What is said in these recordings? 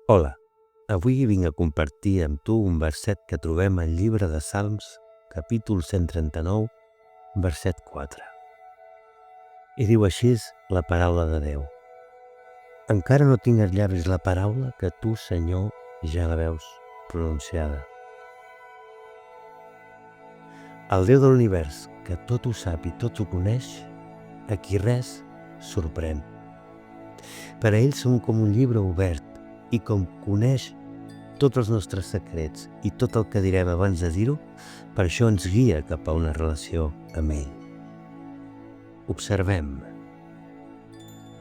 Hola, avui vinc a compartir amb tu un verset que trobem al llibre de Salms, capítol 139, verset 4. I diu així la paraula de Déu. Encara no tinc als llavis la paraula que tu, Senyor, ja la veus pronunciada. El Déu de l'univers, que tot ho sap i tot ho coneix, a qui res sorprèn. Per a ell som com un llibre obert i com coneix tots els nostres secrets i tot el que direm abans de dir-ho, per això ens guia cap a una relació amb ell. Observem.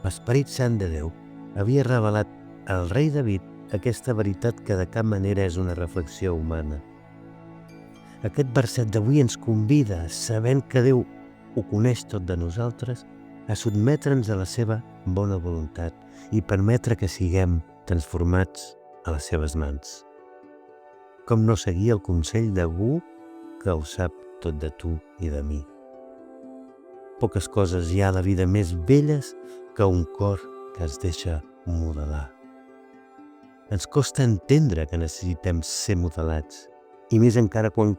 L'Esperit Sant de Déu havia revelat al rei David aquesta veritat que de cap manera és una reflexió humana. Aquest verset d'avui ens convida, sabent que Déu ho coneix tot de nosaltres, a sotmetre'ns a la seva bona voluntat i permetre que siguem transformats a les seves mans. Com no seguir el consell d'algú que ho sap tot de tu i de mi. Poques coses hi ha a la vida més belles que un cor que es deixa modelar. Ens costa entendre que necessitem ser modelats, i més encara quan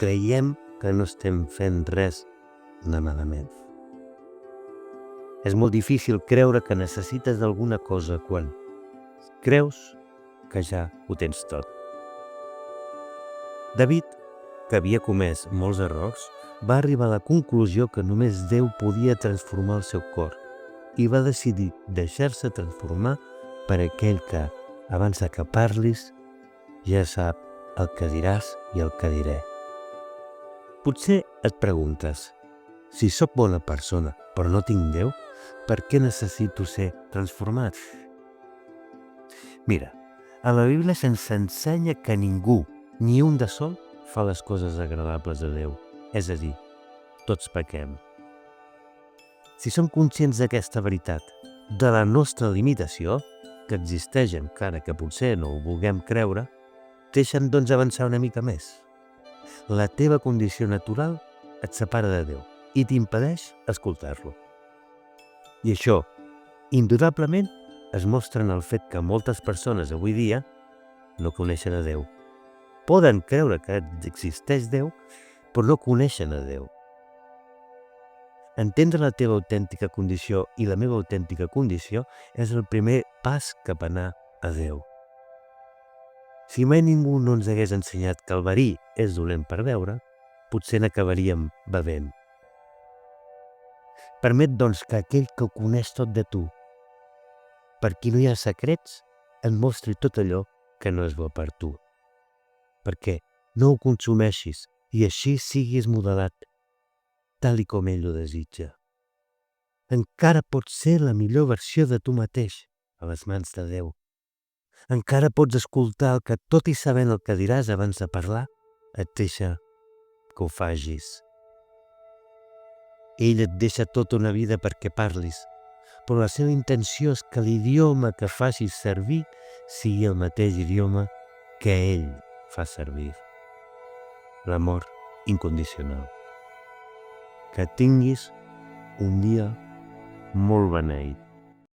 creiem que no estem fent res de malament. És molt difícil creure que necessites alguna cosa quan creus que ja ho tens tot. David, que havia comès molts errors, va arribar a la conclusió que només Déu podia transformar el seu cor i va decidir deixar-se transformar per aquell que, abans que parlis, ja sap el que diràs i el que diré. Potser et preguntes, si sóc bona persona però no tinc Déu, per què necessito ser transformat? Mira, a la Bíblia se'ns ensenya que ningú, ni un de sol, fa les coses agradables a Déu. És a dir, tots pequem. Si som conscients d'aquesta veritat, de la nostra limitació, que existeix encara que potser no ho vulguem creure, deixa'm doncs avançar una mica més. La teva condició natural et separa de Déu i t'impedeix escoltar-lo. I això, indudablement, es mostra en el fet que moltes persones avui dia no coneixen a Déu. Poden creure que existeix Déu, però no coneixen a Déu. Entendre la teva autèntica condició i la meva autèntica condició és el primer pas cap a anar a Déu. Si mai ningú no ens hagués ensenyat que el verí és dolent per beure, potser n'acabaríem bevent. Permet, doncs, que aquell que ho coneix tot de tu, per qui no hi ha secrets, et mostri tot allò que no és bo per tu. Perquè no ho consumeixis i així siguis modelat, tal i com ell ho desitja. Encara pots ser la millor versió de tu mateix a les mans de Déu. Encara pots escoltar el que, tot i sabent el que diràs abans de parlar, et deixa que ho facis. Ell et deixa tota una vida perquè parlis, però la seva intenció és que l'idioma que facis servir sigui el mateix idioma que ell fa servir. L'amor incondicional. Que tinguis un dia molt beneït.